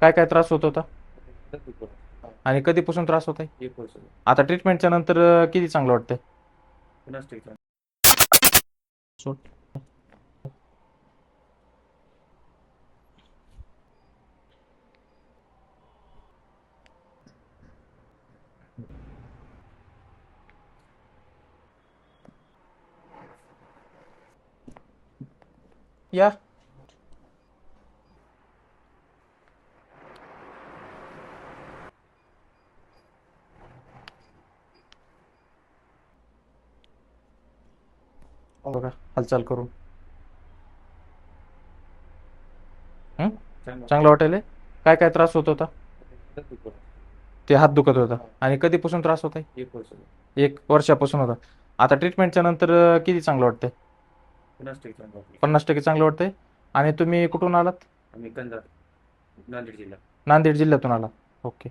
काय काय त्रास होत होता पुन्हा आणि कधीपासून त्रास होत आहे? एक वर्ष आता ट्रीटमेंटच्या नंतर किती चांगलं वाटतंय? पुन्हा स्टेटमेंट. सोड. या. बघा हालचाल करून. हं? चांगला चांगलं वाटेल? काय काय त्रास होत होता? पुन्हा ते हात दुखत होता आणि कधीपासून त्रास होत आहे? एक वर्ष 1 वर्षापासून होता. आता ट्रीटमेंटच्या नंतर किती चांगलं वाटतंय? पुन्हा स्टेटमेंट वापरली. 50% चांगलं वाटतंय. आणि तुम्ही कुठून आलात? आम्ही कंधार, नांदेड जिल्हा. नांदेड जिल्ह्यातून आलात. ओके.